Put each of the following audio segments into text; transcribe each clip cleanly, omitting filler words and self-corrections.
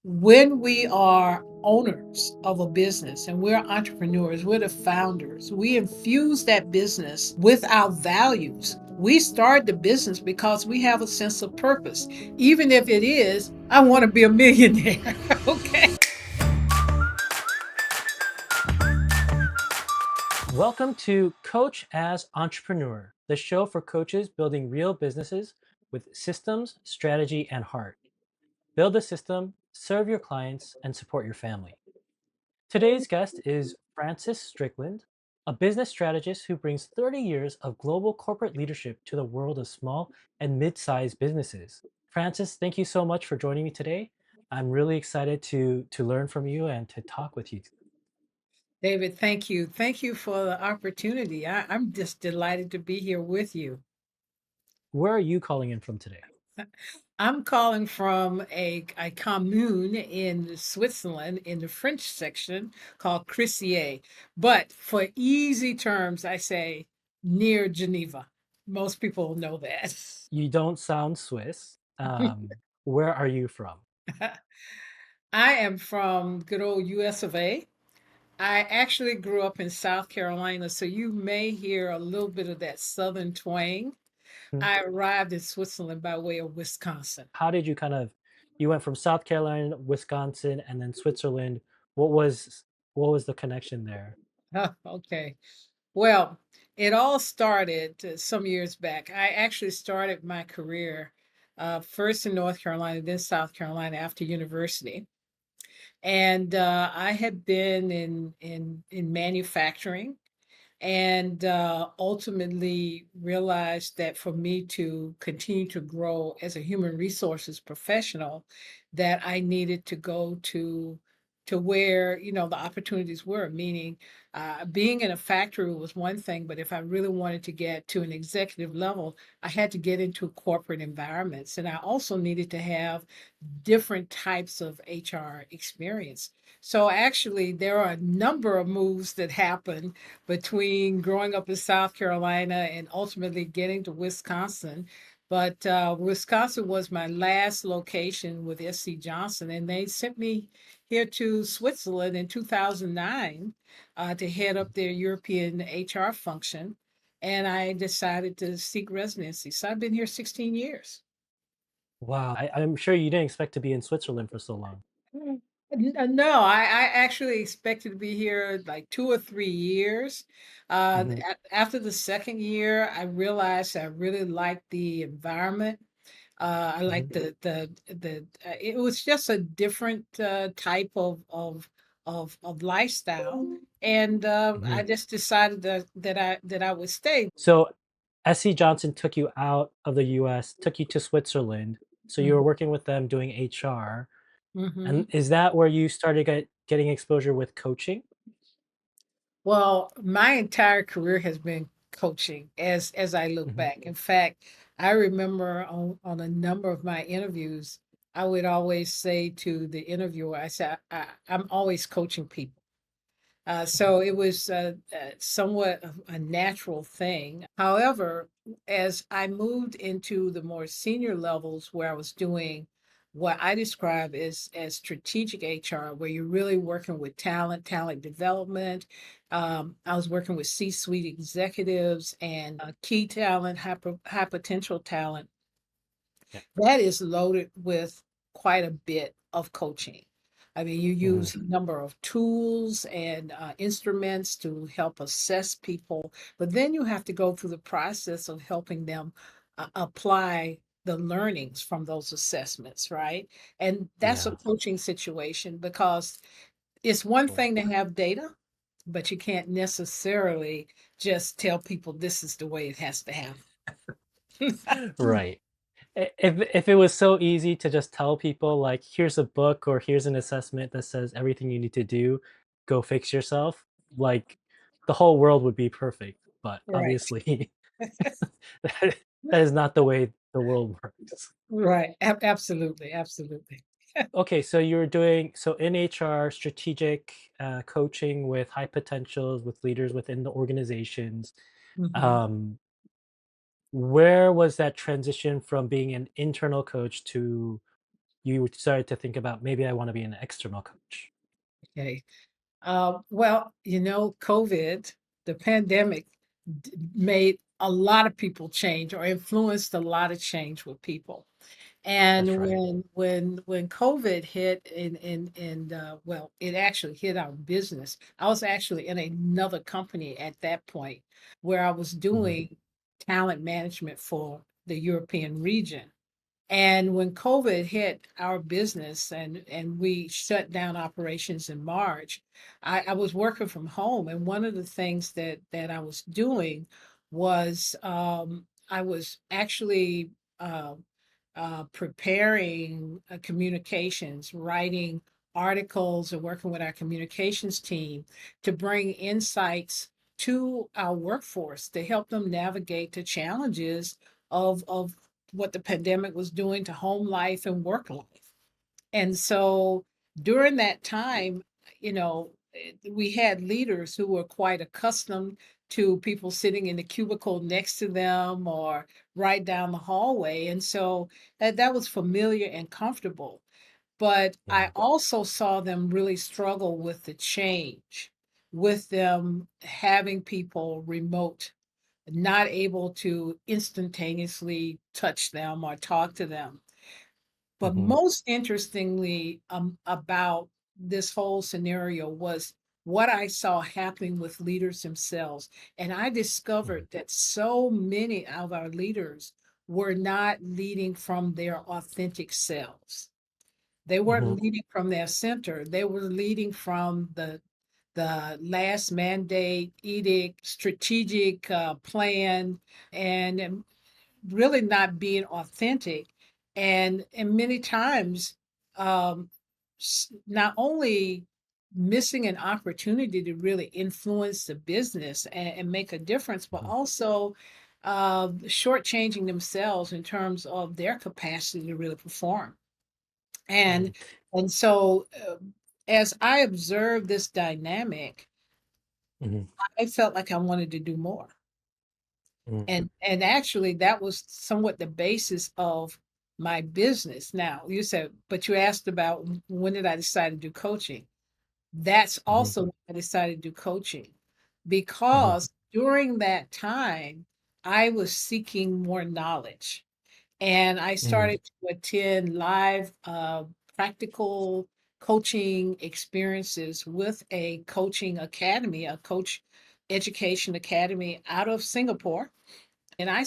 When we are owners of a business and we're entrepreneurs, we're the founders, we infuse that business with our values. We start the business because we have a sense of purpose, even if it is, I want to be a millionaire. Okay. Welcome to Coach as Entrepreneur, the show for coaches building real businesses with systems, strategy, and heart. Build a system, serve your clients, and support your family. Today's guest is Francis Strickland, a business strategist who brings 30 years of global corporate leadership to the world of small and mid sized businesses. Francis, thank you so much for joining me today. I'm really excited to learn from you and to talk with you. David, thank you. Thank you for the opportunity. I'm just delighted to be here with you. Where are you calling in from today? I'm calling from a commune in Switzerland in the French section called Crissier. But for easy terms, I say near Geneva. Most people know that. You don't sound Swiss. Where are you from? I am from good old US of A. I actually grew up in South Carolina, so you may hear a little bit of that southern twang. Hmm. I arrived in Switzerland by way of Wisconsin. How did you you went from South Carolina, Wisconsin, and then Switzerland. What was what was the connection there? Okay. Well, it all started some years back. I actually started my career first in North Carolina, then South Carolina after university. And I had been in manufacturing and ultimately realized that for me to continue to grow as a human resources professional, that I needed to go to where the opportunities were. Meaning, being in a factory was one thing, but if I really wanted to get to an executive level, I had to get into corporate environments, and I also needed to have different types of HR experience. So actually, there are a number of moves that happen between growing up in South Carolina and ultimately getting to Wisconsin. But Wisconsin was my last location with SC Johnson, and they sent me here to Switzerland in 2009 to head up their European HR function. And I decided to seek residency. So I've been here 16 years. Wow, I'm sure you didn't expect to be in Switzerland for so long. No, I actually expected to be here like 2 or 3 years. Hmm. After the second year, I realized I really liked the environment. I Hmm. liked it was just a different type of lifestyle, and Hmm. I just decided that I would stay. So, SC Johnson took you out of the U.S., took you to Switzerland. So you were Mhm, working with them doing HR, and mhm. is that where you started getting exposure with coaching? Well, my entire career has been coaching as I look Hmm. back. In fact, I remember on a number of my interviews, I would always say to the interviewer, I said, I'm always coaching people. So it was somewhat of a natural thing. However, as I moved into the more senior levels where I was doing what I describe as strategic HR, where you're really working with talent development. I was working with C-suite executives and key talent, high potential talent Yeah. that is loaded with quite a bit of coaching. I mean, you Hmm. use a number of tools and instruments to help assess people, but then you have to go through the process of helping them apply the learnings from those assessments, right? And that's a Yeah. coaching situation because it's one Cool. thing to have data, but you can't necessarily just tell people this is the way it has to happen. Right. If it was so easy to just tell people like here's a book or here's an assessment that says everything you need to do, go fix yourself, like the whole world would be perfect. But Right. obviously that, that is not the way the world works. Right. Absolutely. Absolutely. Okay, so you're doing so in HR strategic coaching with high potentials with leaders within the organizations. Mhm. Um, where was that transition from being an internal coach to you started to think about maybe I want to be an external coach? Okay. Well, COVID, the pandemic made a lot of people change or influenced a lot of change with people. That's And right. when COVID hit and well, it actually hit our business. I was actually in another company at that point where I was Mhm, doing talent management for the European region. And when COVID hit our business and we shut down operations in March, I was working from home. And one of the things that I was doing was I was actually preparing communications, writing articles, and working with our communications team to bring insights to our workforce to help them navigate the challenges of what the pandemic was doing to home life and work life. And so during that time, we had leaders who were quite accustomed to people sitting in the cubicle next to them or right down the hallway. And so that was familiar and comfortable. But I yeah. also saw them really struggle with the change, with them having people remote, not able to instantaneously touch them or talk to them. But Mhm, most interestingly, about this whole scenario was what I saw happening with leaders themselves. And I mhm, discovered that so many of our leaders were not leading from their authentic selves. They weren't mhm, leading from their center. They were leading from the last mandate, edict, strategic plan, and really not being authentic. And many times, um, not only missing an opportunity to really influence the business and make a difference, but mhm, also shortchanging themselves in terms of their capacity to really perform. And mhm, and so as I observed this dynamic, mhm, I felt like I wanted to do more. mhm, And actually that was somewhat the basis of my business. Now, you said, but you asked about when did I decide to do coaching? That's mhm, also when I decided to do coaching mhm, because during that time I was seeking more knowledge. And I mhm, started to attend live practical coaching experiences with a coaching academy, a coach education academy out of Singapore. And I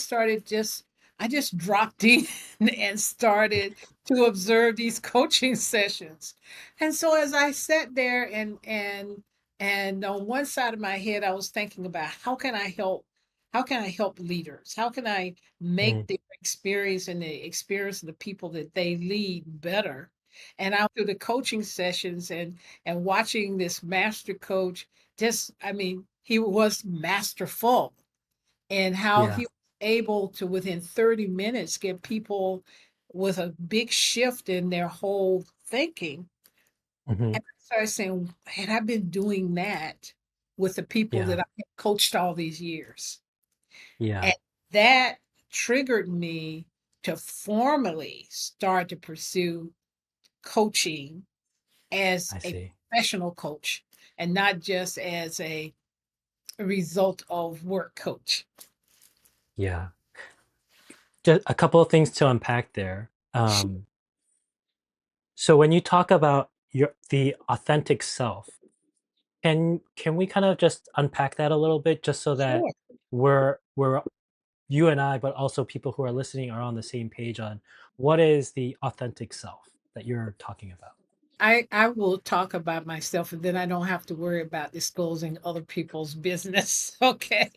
just dropped in and started to observe these coaching sessions. And so as I sat there and on one side of my head I was thinking about how can I help leaders? How can I make mhm, their experience and the experience of the people that they lead better? And out through the coaching sessions and watching this master coach, just I mean, he was masterful and how yeah. he was able to within 30 minutes get people with a big shift in their whole thinking. Mhm, And I started saying, had I been doing that with the people yeah. that I had coached all these years? Yeah. And that triggered me to formally start to pursue coaching as I a see. professional coach and not just as a result of work coach. Yeah. Just a couple of things to unpack there. So when you talk about the authentic self, can we kind of just unpack that a little bit just so that Sure. we're you and I, but also people who are listening are on the same page on what is the authentic self that you're talking about? I will talk about myself and then I don't have to worry about disclosing other people's business. Okay.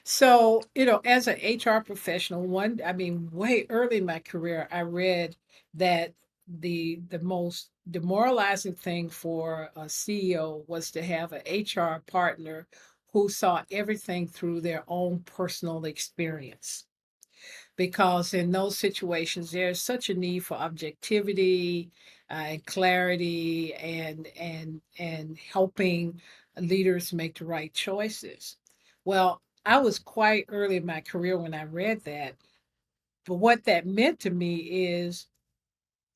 So, as an HR professional, I mean, way early in my career, I read that the most demoralizing thing for a CEO was to have an HR partner who saw everything through their own personal experience because in those situations there's such a need for objectivity and clarity and helping leaders make the right choices. Well, I was quite early in my career when I read that, but what that meant to me is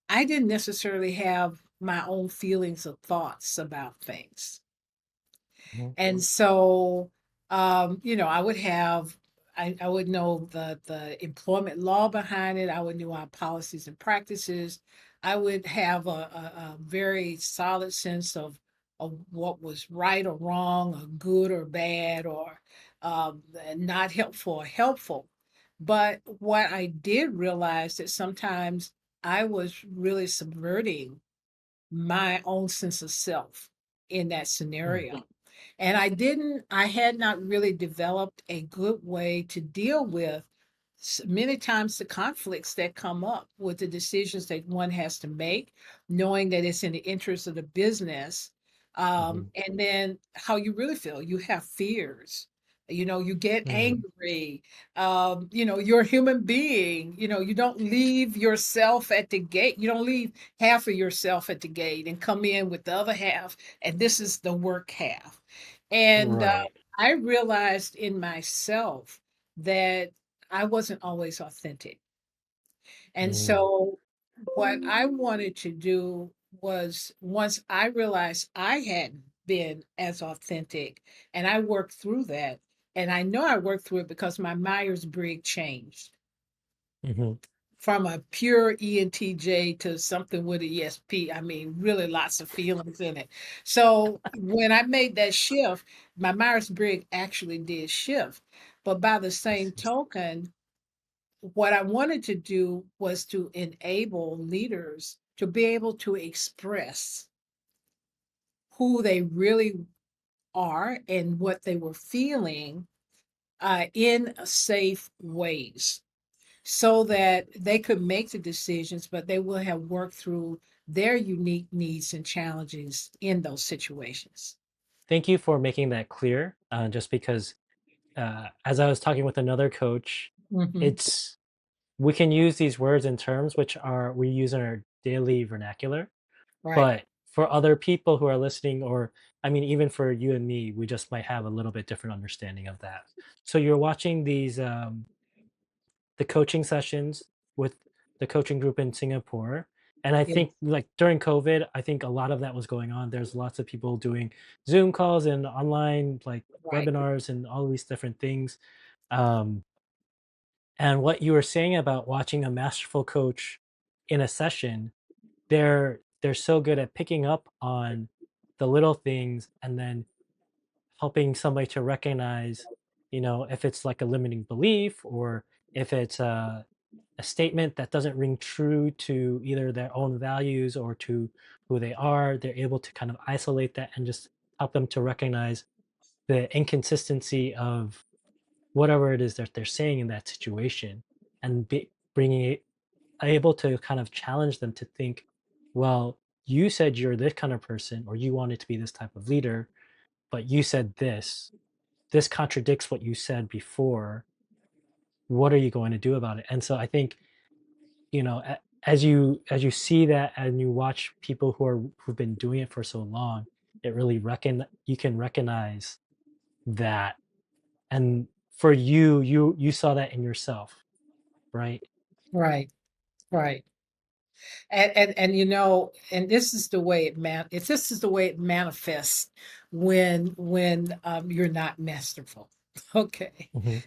I didn't necessarily have my own feelings or thoughts about things. Mhm. And so, I would have, I would know the employment law behind it. I would know our policies and practices. I would have a very solid sense of what was right or wrong, or good or bad, or not helpful or helpful. But what I did realize that sometimes I was really subverting my own sense of self in that Mm. scenario. And I had not really developed a good way to deal with many times the conflicts that come up with the decisions that one has to make, knowing that it's in the interest of the business. Mhm. And then how you really feel. You have fears. You get Mm. angry. You're a human being. You don't leave yourself at the gate. You don't leave half of yourself at the gate and come in with the other half. And this is the work half. And Right. I realized in myself that I wasn't always authentic. And Mm. so what I wanted to do was, once I realized I hadn't been as authentic, and I worked through that, and I know I worked through it because my Myers-Briggs changed Mhm. from a pure ENTJ to something with an ESP. I mean, really lots of feelings in it. So when I made that shift, my Myers-Briggs actually did shift. But by the same token, what I wanted to do was to enable leaders to be able to express who they really are and what they were feeling in safe ways, so that they could make the decisions, but they will have worked through their unique needs and challenges in those situations. Thank you for making that clear. Just because, as I was talking with another coach, Hmm. it's we can use these words and terms which are we use in our daily vernacular, Right. but for other people who are listening, or I mean, even for you and me, we just might have a little bit different understanding of that. So you're watching these the coaching sessions with the coaching group in Singapore. And I Yes. think like during COVID, I think a lot of that was going on. There's lots of people doing Zoom calls and online like Right. webinars and all these different things. Um, and what you were saying about watching a masterful coach in a session, they're so good at picking up on the little things and then helping somebody to recognize, if it's like a limiting belief or if it's a statement that doesn't ring true to either their own values or to who they are, they're able to kind of isolate that and just help them to recognize the inconsistency of whatever it is that they're saying in that situation and bringing it able to kind of challenge them to think, well, you said you're this kind of person or you wanted to be this type of leader, but you said this contradicts what you said before. What are you going to do about it? And so I think, as you see that and you watch people who've been doing it for so long, it really you can recognize that. And for you saw that in yourself, right? Right. Right. And and this is the way this is the way it manifests when you're not masterful. Okay. Hmm.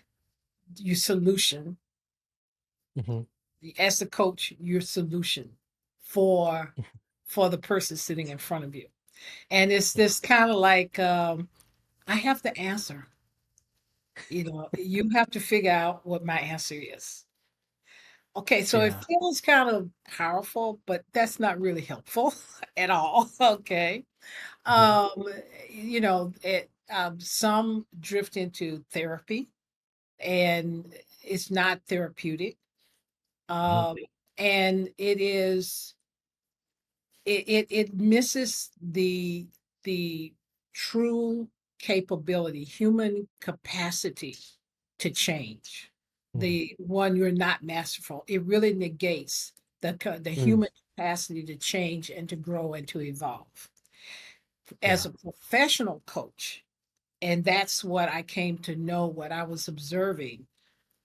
Your solution, Hmm. as the coach, your solution for for the person sitting in front of you. And it's this kind of like, I have the answer. You have to figure out what my answer is. Okay, so it Yeah. feels kind of powerful, but that's not really helpful at all. Okay. Hmm. Um, some drift into therapy, and it's not therapeutic. Hmm. Um, and it misses the true capability, human capacity to change. The one you're not masterful. It really negates the Mm. human capacity to change and to grow and to evolve. As Yeah. a professional coach, and that's what I came to know, what I was observing,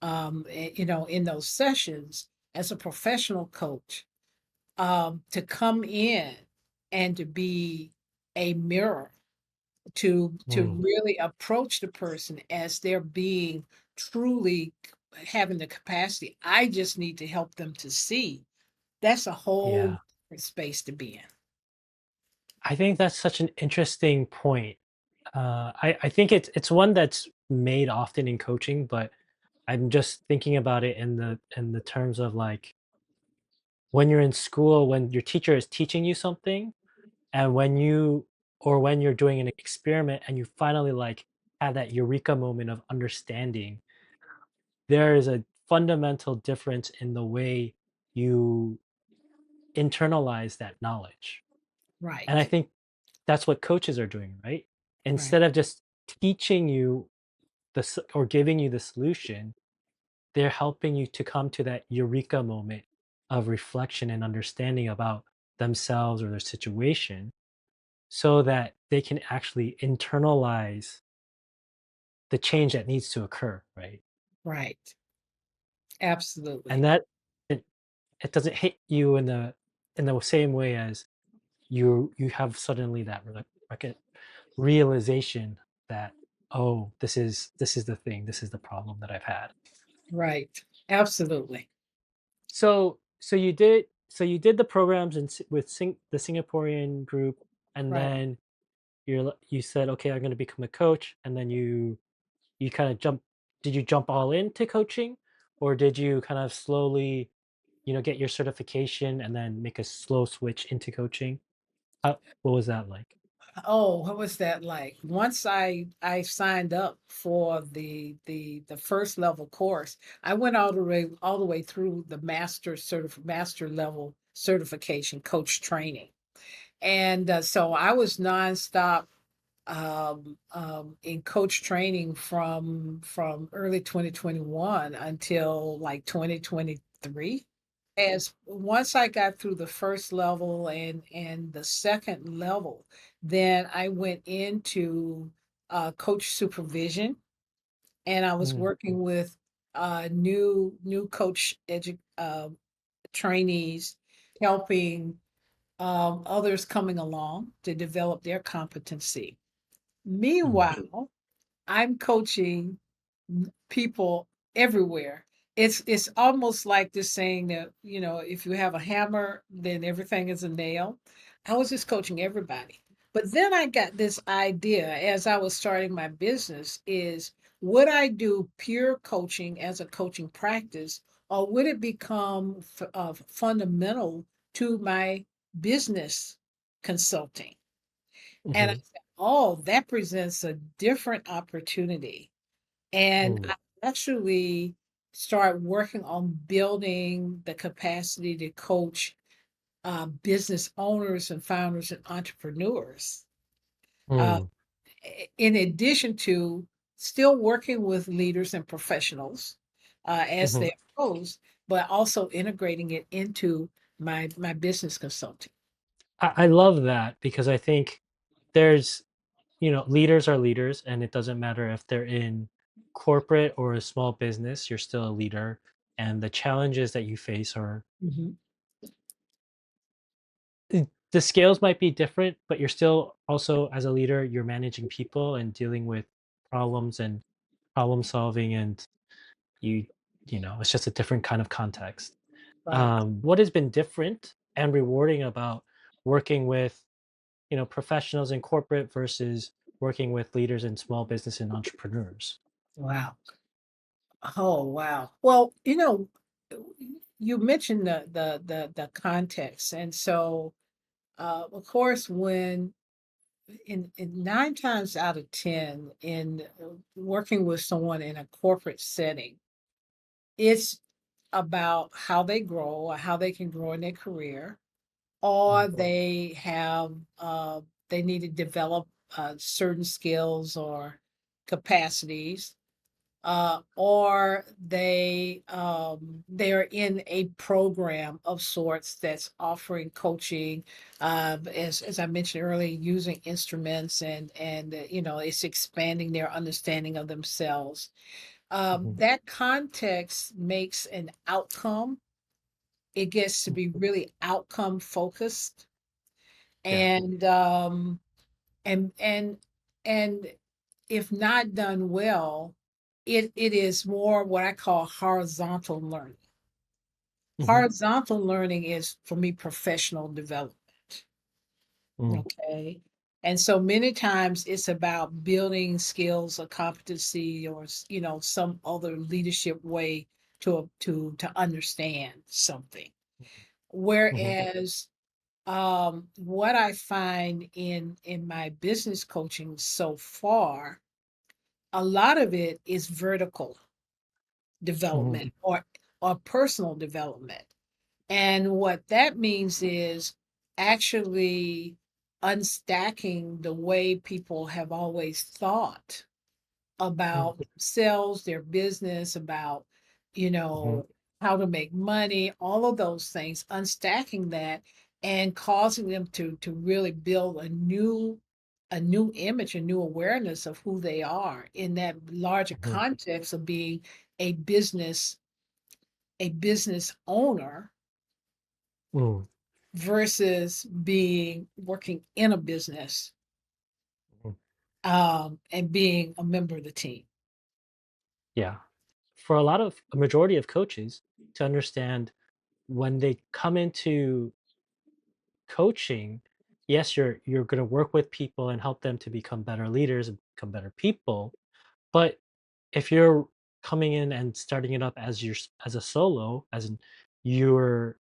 in those sessions as a professional coach. to come in and to be a mirror to Mm, really approach the person as they're being truly having the capacity. I just need to help them to see. That's a whole yeah. different space to be in. I think that's such an interesting point. I think it's one that's made often in coaching, but I'm just thinking about it in the terms of like when you're in school, when your teacher is teaching you something, and when you're doing an experiment and you finally like have that eureka moment of understanding, there is a fundamental difference in the way you internalize that knowledge. And I Right, think that's what coaches are doing, right? right, Instead of just teaching you or giving you the solution, they're helping you to come to that eureka moment of reflection and understanding about themselves or their situation so that they can actually internalize the change that needs to occur, right? right. And Absolutely. that it, it doesn't hit you in the same way as you have suddenly that like a realization that, oh, this is the thing, this is the problem that I've had. Right. Absolutely. So you did the programs with the Singaporean group, and Right. then you said, okay, I'm going to become a coach, and then you kind of did you jump all into coaching, or did you kind of slowly, get your certification and then make a slow switch into coaching? What was that like? Oh, what was that like? Once I signed up for the first level course, I went all the way through the master level certification coach training. And so I was nonstop in coach training from early 2021 until like 2023. As once I got through the first level and the second level, then I went into coach supervision, and I was Mm, working with new trainees, helping others coming along to develop their competency. mm, Meanwhile, I'm coaching people everywhere. It's almost like this saying that, if you have a hammer, then everything is a nail. I was just coaching everybody. But then I got this idea as I was starting my business is would I do pure coaching as a coaching practice, or would it become fundamental to my business consulting? And I mhm, said, oh, that presents a different opportunity. And mm, I actually start working on building the capacity to coach business owners and founders and entrepreneurs. Uh, mm, in addition to still working with leaders and professionals as mhm. their pros, but also integrating it into my business consulting. I love that because I think there's, leaders are leaders, and it doesn't matter if they're in corporate or a small business, you're still a leader. And the challenges that you face are Mhm. the scales might be different, but you're still also, as a leader, you're managing people and dealing with problems and problem solving, and you, it's just a different kind of context. Right. What has been different and rewarding about working with, professionals in corporate versus working with leaders in small business and entrepreneurs? Wow. Oh, wow. Well, you mentioned the context, and so of course, when in 9 times out of 10 in working with someone in a corporate setting, it's about how they grow or how they can grow in their career, or Mm, they need to develop certain skills or capacities, or they are in a program of sorts that's offering coaching, as I mentioned earlier, using instruments and it's expanding their understanding of themselves. mhm, That context makes an outcome it gets to be really outcome focused, Yeah. and and and and if not done well, it is more what I call horizontal learning. Hmm. Horizontal learning is for me professional development. Hmm. Okay. And so many times it's about building skills or competency or some other leadership way to understand something. Hmm. Whereas what I find in my business coaching so far, a lot of it is vertical Hmm. development or personal development. And what that means is actually unstacking the way people have always thought about themselves, their business, about, you Hmm. know, how to make money, all of those things, unstacking that and causing them to really build a new image, a new awareness of who they are in that larger Hmm. context of being a business, a business owner Hmm. versus being working in a business and being a member of the team. Yeah. For a majority of coaches to understand when they come into coaching, yes, you're going to work with people and help them to become better leaders and become better people. But if you're coming in and starting it up as as a solo, as in you're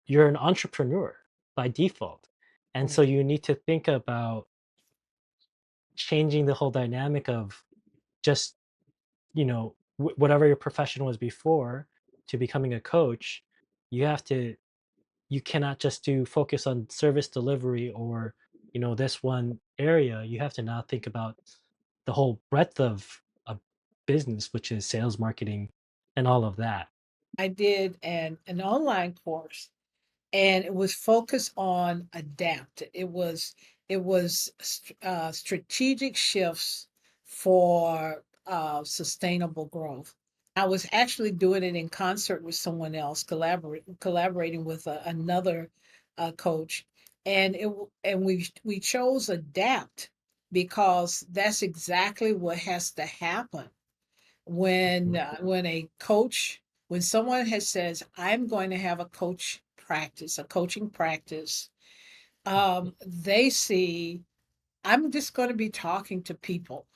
you're an entrepreneur by default. And so Right. you need to think about changing the whole dynamic of just, whatever your profession was before to becoming a coach. You have to you cannot just do focus on service delivery or this one area. You have to now think about the whole breadth of business, which is sales, marketing, and all of that. I did an online course and it was focused on adapt. It was strategic shifts for sustainable growth. I was actually doing it in concert with someone else, collaborating with another coach, and we chose adapt because that's exactly what has to happen Mhm. when a coach, when someone has says I'm going to have a coaching practice, they see I'm just going to be talking to people.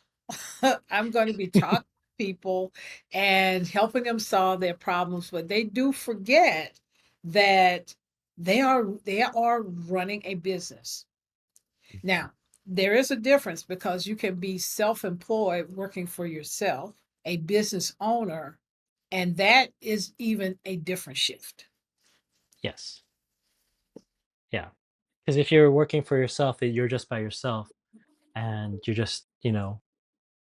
I'm going to be talking to people and helping them solve their problems, but they do forget that they are running a business. Now, there is a difference because you can be self-employed working for yourself, a business owner, and that is even a different shift. Yes. Yeah. Because if you're working for yourself, you're just by yourself and you're just,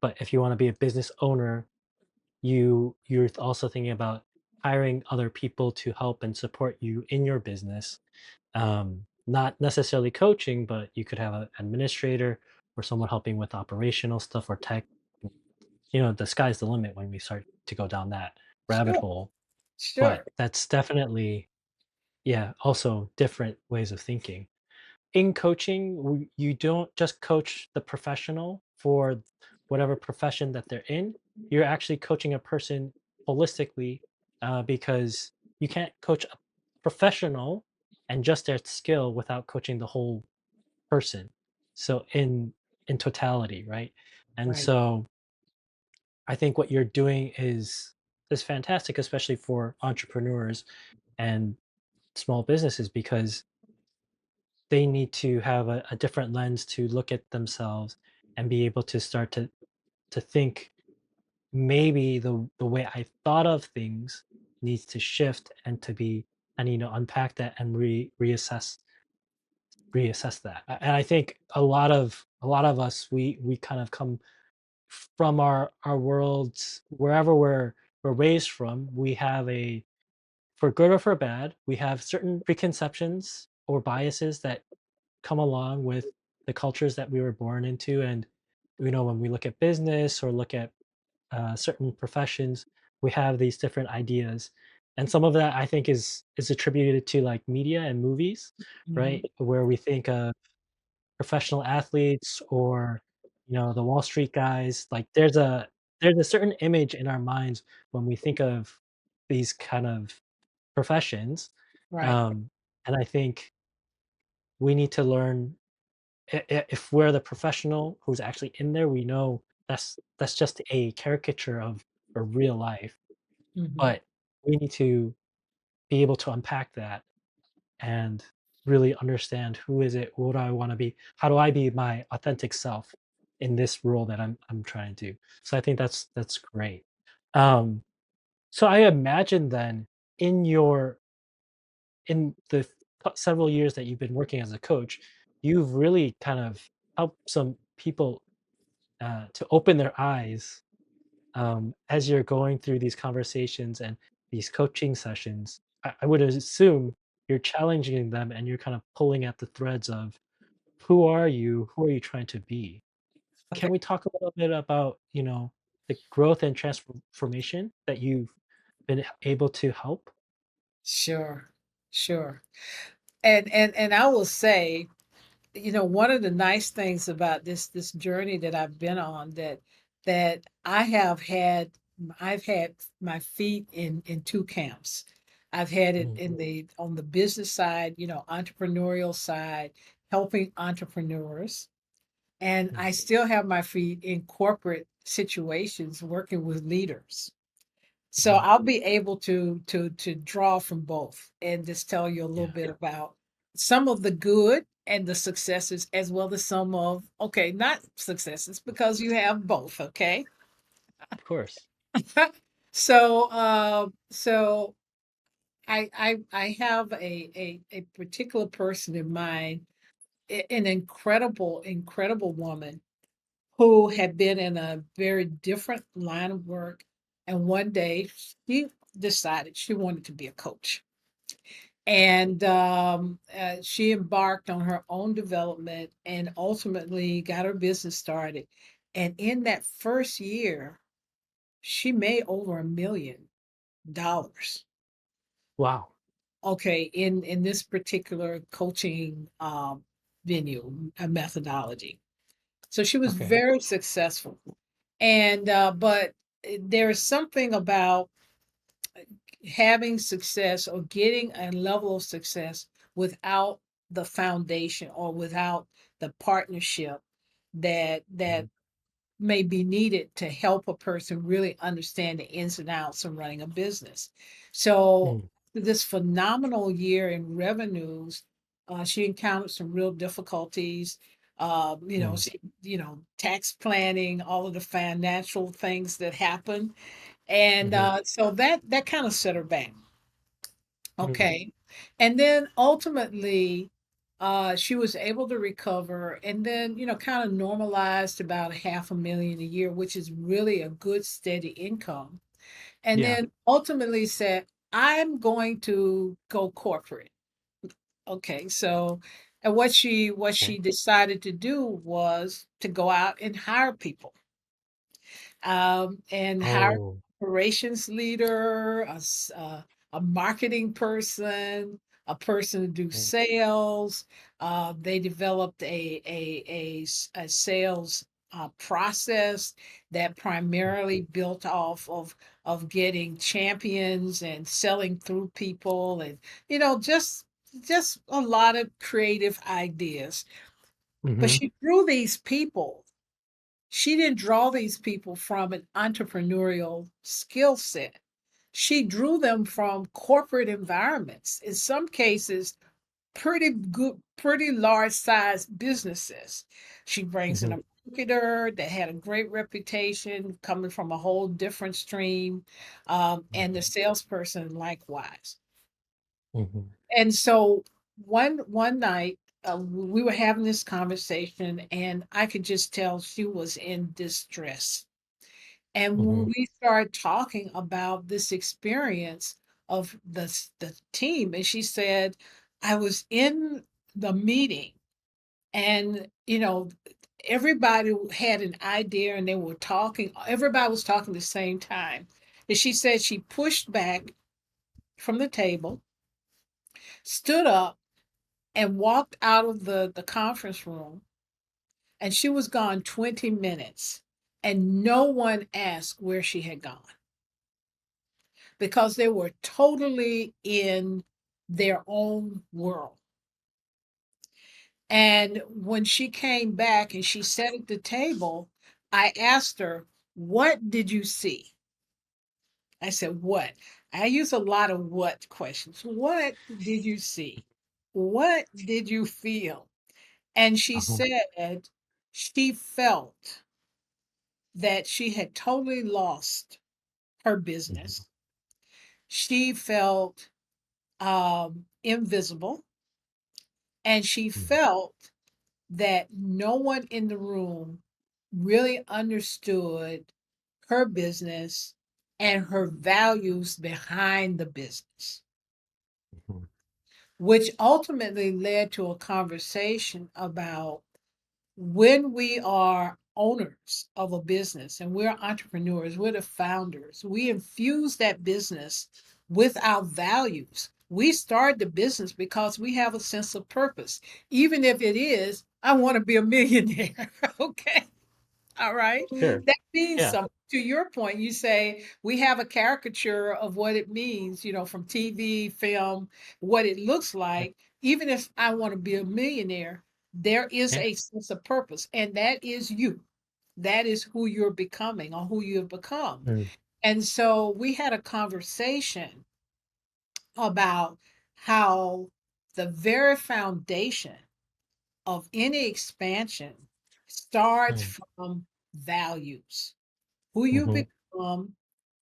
but if you want to be a business owner, you're also thinking about hiring other people to help and support you in your business. Not necessarily coaching, but you could have an administrator or someone helping with operational stuff or tech. The sky's the limit when we start to go down that rabbit Sure, hole. But sure. that's definitely, yeah, also different ways of thinking. In coaching, you don't just coach the professional for whatever profession that they're in. You're actually coaching a person holistically, because you can't coach a professional and just their skill without coaching the whole person. So in totality, right? And Right. so I think what you're doing is fantastic, especially for entrepreneurs and small businesses, because they need to have a different lens to look at themselves and be able to start to think maybe the way I thought of things needs to shift and to be and unpack that and reassess that. And I think a lot of us we kind of come from our worlds wherever we're raised from. We have a For good or for bad, we have certain preconceptions or biases that come along with the cultures that we were born into. And when we look at business or look at certain professions, we have these different ideas. And some of that I think is attributed to like media and movies, Mhm. right? Where we think of professional athletes or the Wall Street guys. Like there's a certain image in our minds when we think of these kind of professions. Right. Um, and I think we need to learn if we're the professional who's actually in there, we know that's just a caricature of a real life. Mhm. But we need to be able to unpack that and really understand who is it, what do I want to be, how do I be my authentic self in this role that I'm trying to do. So I think that's great. Um, so I imagine then in your in the several years that you've been working as a coach, you've really kind of helped some people to open their eyes as you're going through these conversations and these coaching sessions. I would assume you're challenging them and you're kind of pulling at the threads of who are you? Who are you trying to be? Okay. Can we talk a little bit about, the growth and transformation that you've been able to help? Sure. Sure. And I will say, one of the nice things about this journey that I've been on, that I've had my feet in two camps. I've had it Mm, in the on the business side, entrepreneurial side, helping entrepreneurs, and mm, I still have my feet in corporate situations working with leaders. So mhm. I'll be able to draw from both and just tell you a little Yeah, bit about some of the good and the successes, as well as some of, okay, not successes, because you have both, okay? of course. So I have a particular person in mind, an incredible woman who had been in a very different line of work, and one day she decided she wanted to be a coach. And she embarked on her own development and ultimately got her business started. And in that first year, she made over $1 million. Wow. Okay, in this particular coaching venue, a methodology. So she was Okay. very successful. And but there is something about having success or getting a level of success without the foundation or without the partnership that Mhm, may be needed to help a person really understand the ins and outs of running a business. So mm, this phenomenal year in revenues, she encountered some real difficulties. mm, Tax planning, all of the financial things that happen, and mhm, so that kind of set her back. mm. Okay. And then ultimately, she was able to recover and then, kind of normalized about a half a million a year, which is really a good steady income. And Yeah. then ultimately said, I'm going to go corporate. Okay. So, and what she Okay. decided to do was to go out and hire people, and hire Oh. operations leader, a marketing person, a person to do Okay. sales. They developed a sales process that Mm, primarily built off of getting champions and selling through people, and just a lot of creative ideas. But mhm, she drew these people she didn't draw these people from an entrepreneurial skill set. She drew them from corporate environments, in some cases, pretty good, pretty large sized businesses. She brings in mhm, a marketer that had a great reputation coming from a whole different stream, and the mhm, salesperson likewise. mhm, And so one night, we were having this conversation, and I could just tell she was in distress. And when mhm, we started talking about this experience of the team, and she said, I was in the meeting, and everybody had an idea and they were talking, everybody was talking at the same time. And she said she pushed back from the table, stood up, and walked out of the conference room. And she was gone 20 minutes. And no one asked where she had gone because they were totally in their own world. And when she came back and she sat at the table, I asked her, "What did you see?" I said, "What?" I use a lot of what questions. What did you see? What did you feel? And she Uh-huh. said she felt that she had totally lost her Mhm. business. She felt invisible, and she Mhm. felt that no one in the room really understood her business and her values behind the business, Mhm. which ultimately led to a conversation about when we are owners of a business and we're entrepreneurs, we're the founders, we infuse that business with our values. We start the business because we have a sense of purpose, even if it is, I want to be a millionaire. Okay. All right. Sure. That means Yeah. something. To your point, you say we have a caricature of what it means, from TV, film, what it looks Yeah. like. Even if I want to be a millionaire, there is Yeah. a sense of purpose, and that is you. That is who you're becoming or who you have become. Mm. And so we had a conversation about how the very foundation of any expansion starts Mm. from values. Who you Mhm. become,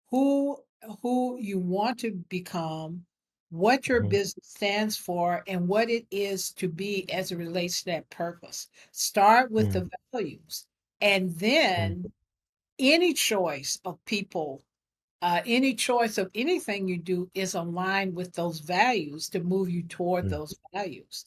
who who you want to become, what your Mhm. business stands for, and what it is to be as it relates to that purpose. Start with Mm. the values, and Mm. then any choice of people, any choice of anything you do is aligned with those values to move you toward Mm. those values.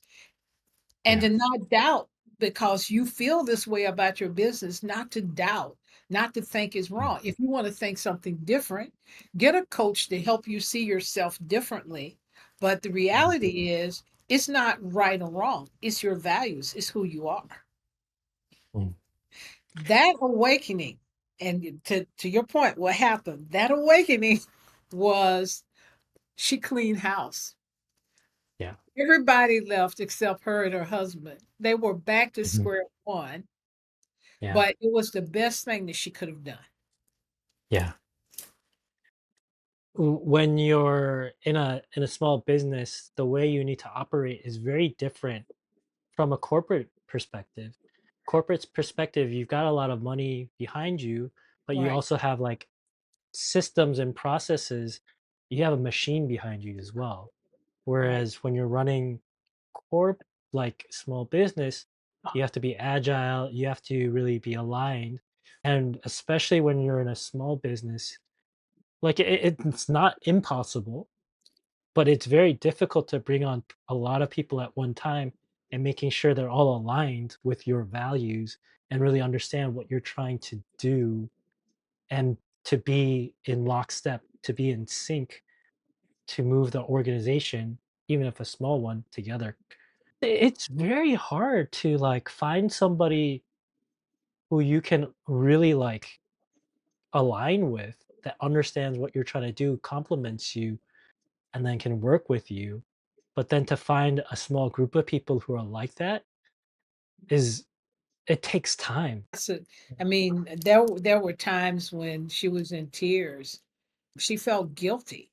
And Yeah. to not doubt because you feel this way about your business, not to doubt, not to think is Mm. wrong. If you want to think something different, get a coach to help you see yourself differently. But the Mhm. reality is, it's not right or wrong. It's your values, it's who you are. Mm. That awakening, and to your point, what happened? That awakening was she cleaned house. Yeah. Everybody left except her and her husband. They were back to Mhm. square one. Yeah. But it was the best thing that she could have done. Yeah. When you're in a small business, the way you need to operate is very different from a corporate perspective. Corporate's perspective, you've got a lot of money behind you, but you Right, also have like systems and processes. You have a machine behind you as well. right. Whereas when you're running corp like small business, you have to be agile, you have to really be aligned. And especially when you're in a small business, like it's not impossible, but it's very difficult to bring on a lot of people at one time and making sure they're all aligned with your values and really understand what you're trying to do and to be in lockstep, to be in sync, to move the organization, even if a small one, together. It's very hard to like find somebody who you can really like align with that understands what you're trying to do, complements you, and then can work with you. But then to find a small group of people who are like that is it takes time. So, I mean, there were times when she was in tears. She felt guilty.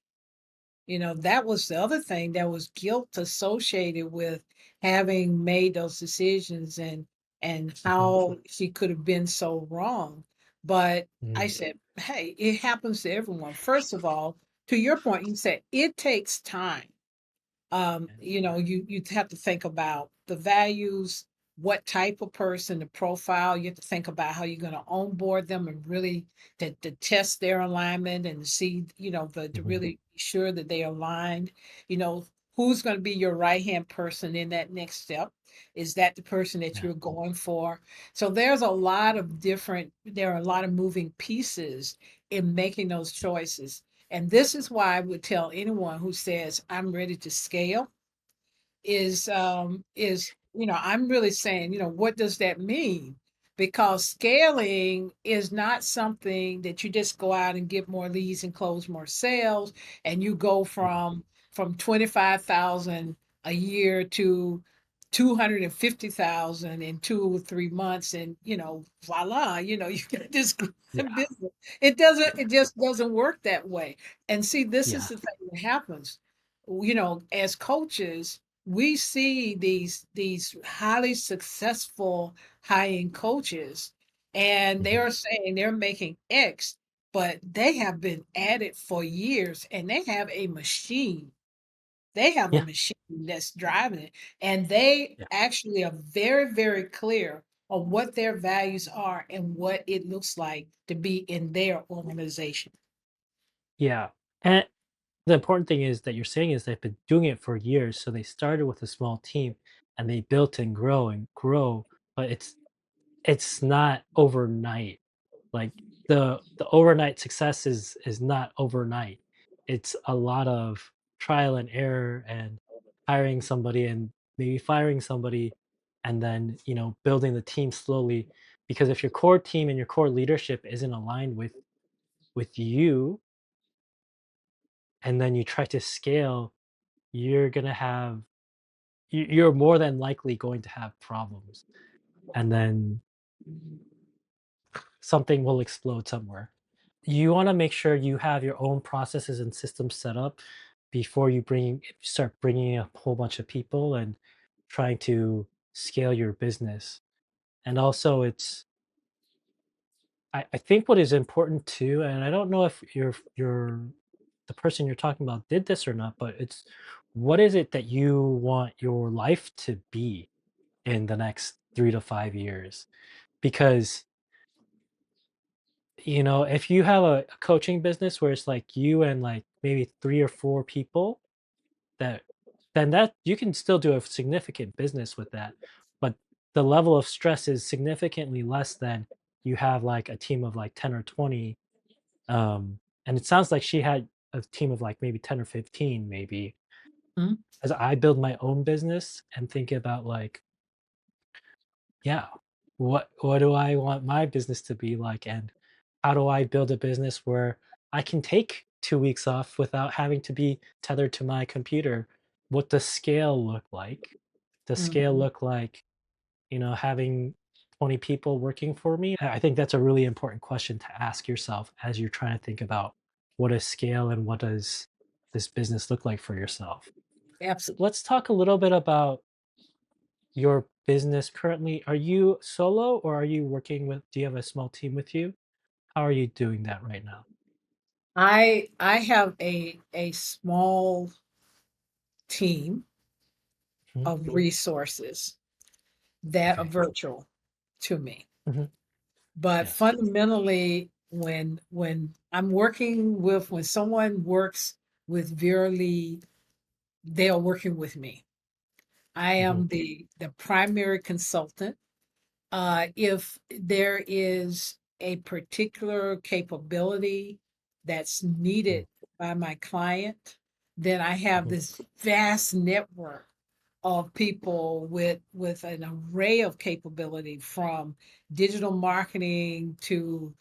That was the other thing. There was guilt associated with having made those decisions and Mhm. how she could have been so wrong. But I Mhm. said, hey, it happens to everyone. First of all, to your point, you said it takes time. You have to think about the values, what type of person, the profile. You have to think about how you're going to onboard them and really to test their alignment and see, to Mhm. really be sure that they are aligned. You know, who's going to be your right hand person in that next step? Is that the person that Yeah. you're going for? So there are a lot of moving pieces in making those choices. And this is why I would tell anyone who says, I'm ready to scale, is I'm really saying, what does that mean? Because scaling is not something that you just go out and get more leads and close more sales, and you go Yeah. from 25,000 a year to 250,000 in 2 or 3 months, and voila, you got this Yeah. business. It just doesn't work that way. And see, this is Yeah. the thing that happens. As coaches, we see these highly successful high-end coaches, and they Mhm. are saying they're making X, but they have been at it for years, and they have a machine. They have a Yeah. machine that's driving it, and they Yeah. actually are very, very clear on what their values are and what it looks like to be in their organization. Yeah. And the important thing is that you're saying is they've been doing it for years. So they started with a small team and they built and grow, but it's not overnight. Like the overnight success is not overnight. It's a lot of trial and error and hiring somebody and maybe firing somebody and then, building the team slowly because if your core team and your core leadership isn't aligned with you and then you try to scale, you're going to have you're more than likely going to have problems and then something will explode somewhere. You want to make sure you have your own processes and systems set up before start bringing a whole bunch of people and trying to scale your business. And also, I think what is important too, and I don't know if the person you're talking about did this or not, but it's what is it that you want your life to be in the next 3 to 5 years? Because if you have a coaching business where it's like you and like maybe 3 or 4 people, that then that you can still do a significant business with that, but the level of stress is significantly less than you have like a team of like 10 or 20. And it sounds like she had a team of like maybe 10 or 15 maybe. Mhm, As I build my own business and think about like, yeah, what do I want my business to be like, and how do I build a business where I can take 2 weeks off without having to be tethered to my computer? What does scale look like? Does scale mhm. look like, having 20 people working for me? I think that's a really important question to ask yourself as you're trying to think about what is scale and what does this business look like for yourself. Absolutely. Let's talk a little bit about your business currently. Are you solo or are you working with do you have a small team with you? How are you doing that right now? I have a small team Mhm. of resources that are Okay. virtual to me. Mhm. But Yes. fundamentally, when someone works with Verily, they are working with me. I Mhm. am the primary consultant. If there is a particular capability that's Mhm. needed by my client, then I have Mhm. this vast network of people with an array of capability from digital marketing to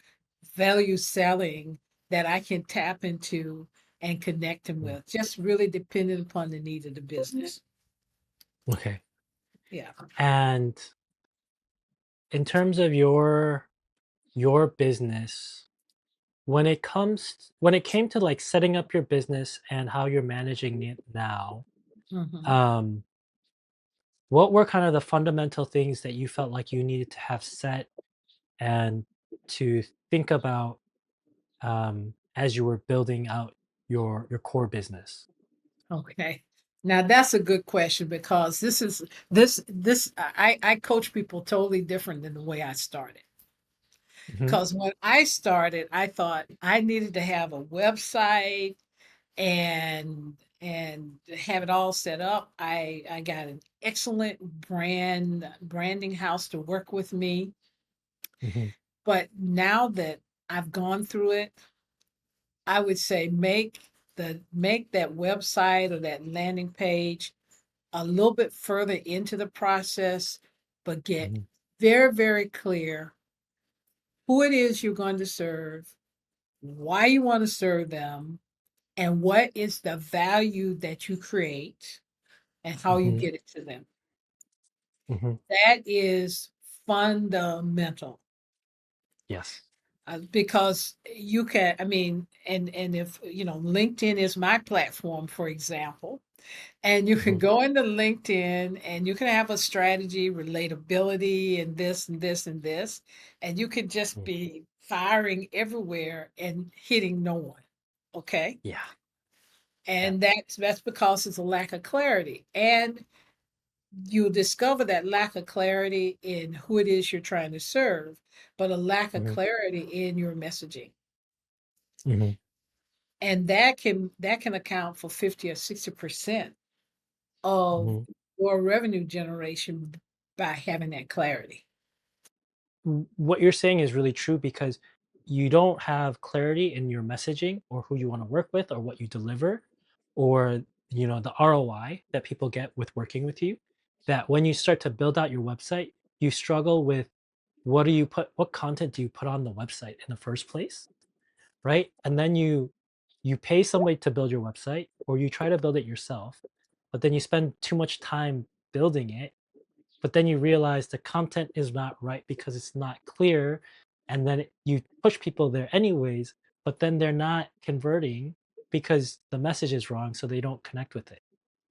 value selling that I can tap into and connect them Mhm. with, just really depending upon the need of the business. Okay. Yeah. And in terms of your business, when it came to like setting up your business and how you're managing it now, Mhm. um, what were kind of the fundamental things that you felt like you needed to have set and to think about as you were building out your core business? Okay. Now that's a good question because I coach people totally different than the way I started. Mhm. Because when I started, I thought I needed to have a website and have it all set up. I got an excellent branding house to work with me. Mhm. But now that I've gone through it, I would say make that website or that landing page a little bit further into the process, but get Mhm. very, very clear who it is you're going to serve, why you want to serve them, and what is the value that you create and how you Mhm. get it to them. Mhm. That is fundamental. Yes. Because you can, I mean, and if LinkedIn is my platform, for example, and you can Mhm. go into LinkedIn and you can have a strategy, relatability, and this and this and this, and you could just Mm. be firing everywhere and hitting no one. Okay. Yeah. Yeah. And that's because it's a lack of clarity. And you discover that lack of clarity in who it is you're trying to serve, but a lack of Mhm. clarity in your messaging. Mhm. And that can account for 50 or 60% of Mhm. your revenue generation by having that clarity. What you're saying is really true because you don't have clarity in your messaging or who you want to work with or what you deliver or the ROI that people get with working with you, that when you start to build out your website you struggle with what content do you put on the website in the first place, right? And then you pay somebody to build your website or you try to build it yourself, but then you spend too much time building it, but then you realize the content is not right because it's not clear, and then you push people there anyways, but then they're not converting because the message is wrong, so they don't connect with it.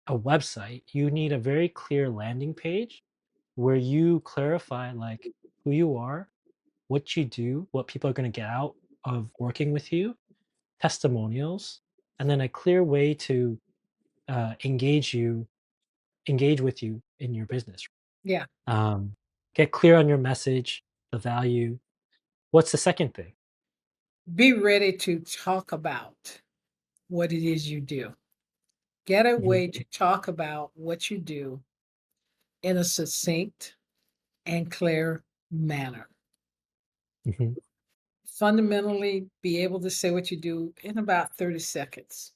A website, you need a very clear landing page where you clarify like who you are, what you do, what people are going to get out of working with you, testimonials, and then a clear way to engage with you in your business. Yeah. Um, get clear on your message, the value. What's the second thing? Be ready to talk about what it is you do. Get a Mhm. way to talk about what you do in a succinct and clear manner. Mhm. Fundamentally, be able to say what you do in about 30 seconds,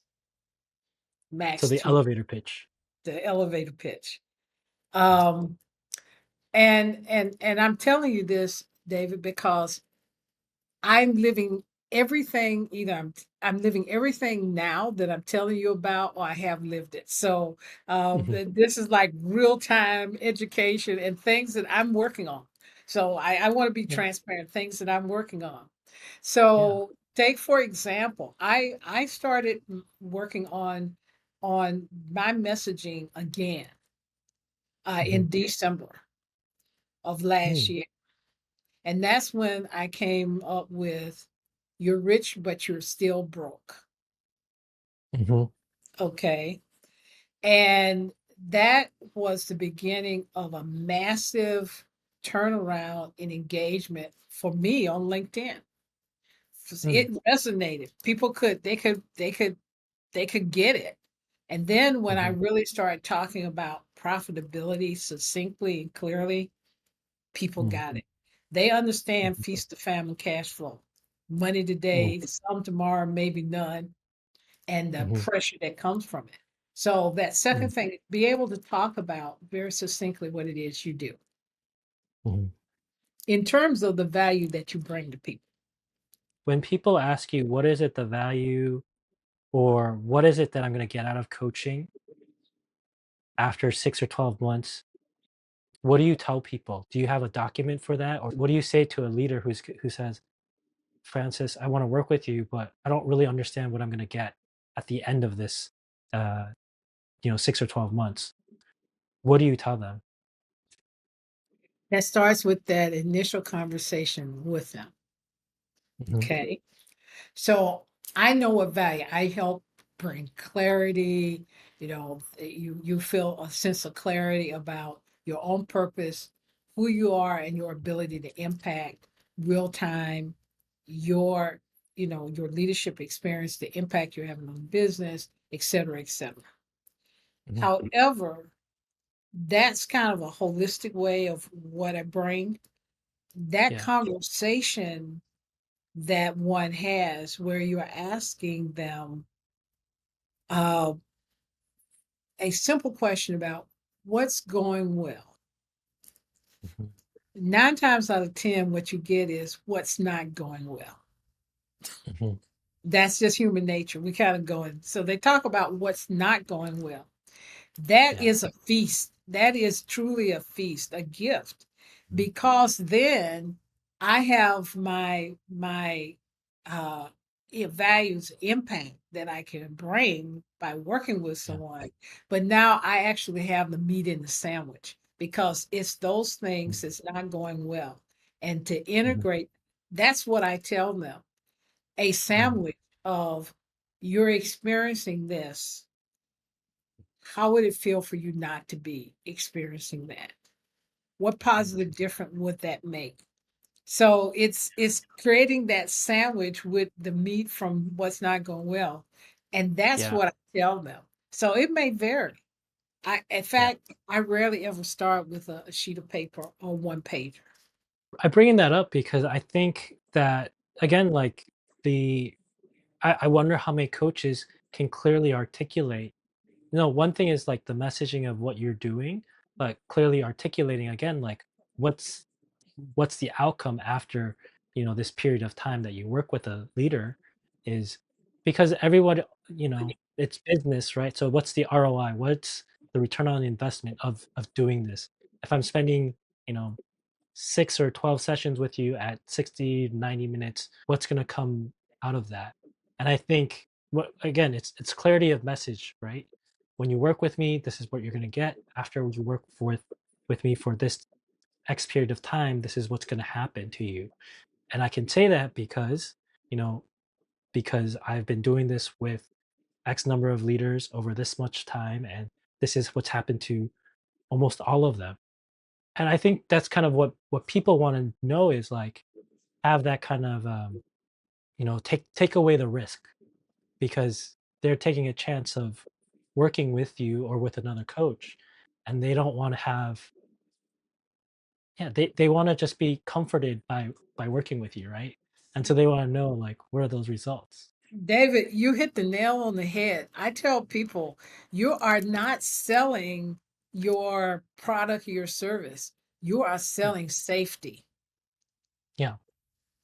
So max the 2, elevator pitch. the elevator pitch. Yes. Um, and I'm telling you this, David, because I'm living everything either I'm living everything now that I'm telling you about or I have lived it. So Mhm. this is like real time education and things that I'm working on. So I want to be Yeah. transparent, things that I'm working on. Yeah. So take for example, I started working on my messaging again Mhm. in December of last Mm. year. And that's when I came up with "You're rich, but you're still broke." Mhm. Okay. And that was the beginning of a massive turnaround in engagement for me on LinkedIn. 'Cause Mm. it resonated. People they could get it. And then when I Mhm. really started talking about profitability succinctly and clearly, people Mm. got it. They understand Mhm. feast to famine cash flow. Money Mm. today, some tomorrow, maybe none, and the Mhm. pressure that comes from it. So that second Mm. thing, be able to talk about very succinctly what it is you do Mhm. in terms of the value that you bring to people. When people ask you, what is it the value or what is it that I'm going to get out of coaching after 6 or 12 months? What do you tell people? Do you have a document for that? Or what do you say to a leader who says, Francis, I want to work with you, but I don't really understand what I'm going to get at the end of this, uh, 6 or 12 months. What do you tell them? That starts with that initial conversation with them. Mhm. Okay. So I know what value I help bring clarity. You feel a sense of clarity about your own purpose, who you are, and your ability to impact real time your your leadership experience, the impact you're having on business, et cetera, et cetera. Mhm. However, that's kind of a holistic way of what I bring. That Yeah. conversation that one has where you're asking them uh, a simple question about what's going well. Mhm. 9 times out of 10, what you get is what's not going well. Mhm. That's just human nature. We kind of go in. So they talk about what's not going well. That Yeah. is a feast. That is truly a feast, a gift, Mhm. because then I have my uh values impact that I can bring by working with Yeah. someone. But now I actually have the meat in the sandwich because it's those Mhm. things that's not going well. And to Mhm. integrate, that's what I tell them. A Mhm. sandwich of you're experiencing this, how would it feel for you not to be experiencing that? What positive difference would that make? So it's creating that sandwich with the meat from what's not going well. And that's Yeah. what I tell them. So it may vary. In Yeah. fact, I rarely ever start with a sheet of paper or one pager. I bringing that up because I think that again, like the I wonder how many coaches can clearly articulate. One thing is like the messaging of what you're doing, but clearly articulating again, like what's what's the outcome after this period of time that you work with a leader is because everyone it's business, right? So what's the ROI, what's the return on investment of doing this? If I'm spending you know 6 or 12 sessions with you at 60 90 minutes, what's going to come out of that? And I think what again, it's clarity of message, right? When you work with me, this is what you're going to get. After you work with me for this X period of time, this is what's going to happen to you. And I can say that you know, because I've been doing this with X number of leaders over this much time, and this is what's happened to almost all of them. And I think that's kind of what people want to know is like have that kind of take away the risk because they're taking a chance of working with you or with another coach, and they don't want to have yeah, they wanna just be comforted by working with you, right? And so they wanna know, like, what are those results? David, you hit the nail on the head. I tell people you are not selling your product or your service. You are Mm, selling safety. yeah,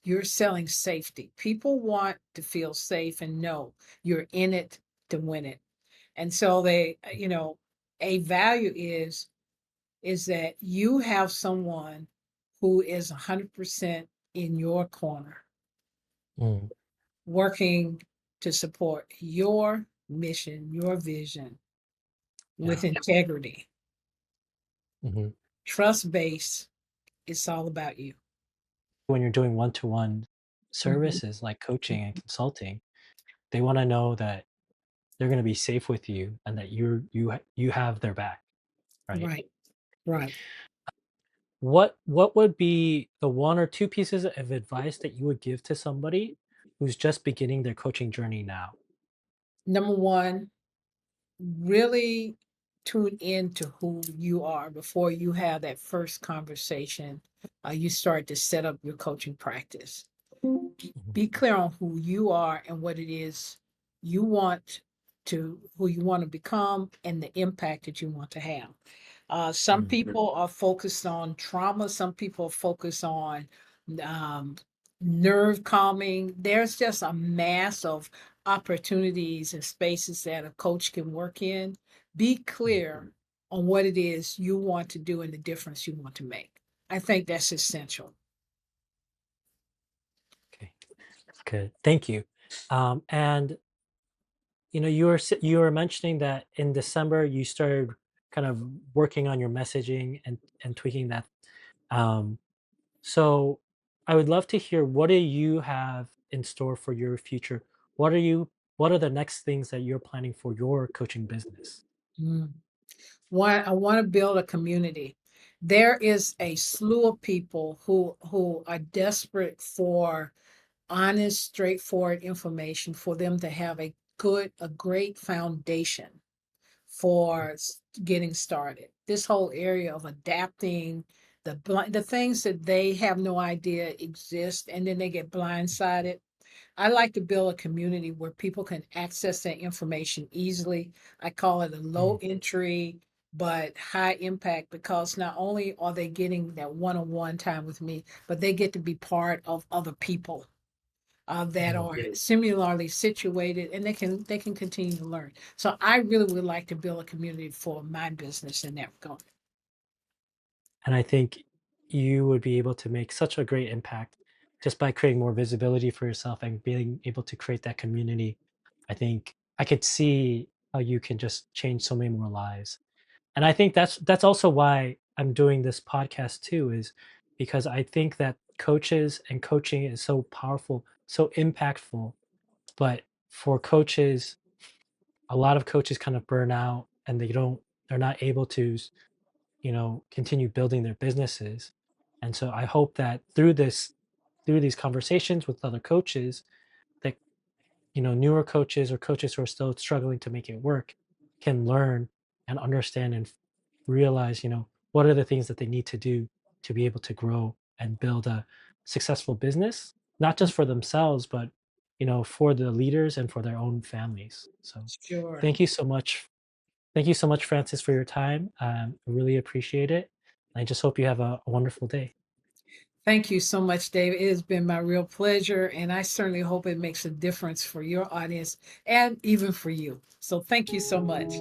You're selling safety. People want to feel safe and know you're in it to win it. And so a value is that you have someone who is 100% in your corner, mm, working to support your mission, your vision yeah, with integrity. mhm. Trust based, it's all about you. When you're doing one-to-one Mhm. services like coaching and consulting, they wanna know that they're gonna be safe with you and that you have their back, right? Right, right. What would be the 1 or 2 pieces of advice that you would give to somebody who's just beginning their coaching journey now? Number one, really tune in to who you are before you have that first conversation. You start to set up your coaching practice. Mhm, Be clear on who you are and what it is you want who you want to become and the impact that you want to have. Some mm, people are focused on trauma, some people are focused on um, nerve calming. There's just a mass of opportunities and spaces that a coach can work in. Be mm, clear on what it is you want to do and the difference you want to make. I think that's essential. okay, good, thank you. And you were mentioning that in December you started kind of working on your messaging and tweaking that. Um, so I would love to hear what do you have in store for your future? What are you what are the next things that you're planning for your coaching business? Mm. One, I want to build a community. There is a slew of people who are desperate for honest, straightforward information for them to have a great foundation for getting started. This whole area of adapting, the things that they have no idea exist, and then they get blindsided. I like to build a community where people can access that information easily. I call it a low Mm. entry but high impact, because not only are they getting that one-on-one time with me, but they get to be part of other people that Mm. are similarly situated, and they can continue to learn. So I really would like to build a community for my business in that regard. And I think you would be able to make such a great impact just by creating more visibility for yourself and being able to create that community. I think I could see how you can just change so many more lives. And I think that's also why I'm doing this podcast too, is because I think that coaches and coaching is so powerful, so impactful. But for coaches, a lot of coaches kind of burn out and they're not able to continue building their businesses. And so I hope that through these conversations with other coaches, that newer coaches or coaches who are still struggling to make it work can learn and understand and realize, what are the things that they need to do to be able to grow and build a successful business, not just for themselves, but for the leaders and for their own families. So Sure. thank you so much. Thank you so much, Francis, for your time. I really appreciate it. I just hope you have a wonderful day. Thank you so much, David. It has been my real pleasure, and I certainly hope it makes a difference for your audience and even for you. So thank you so much.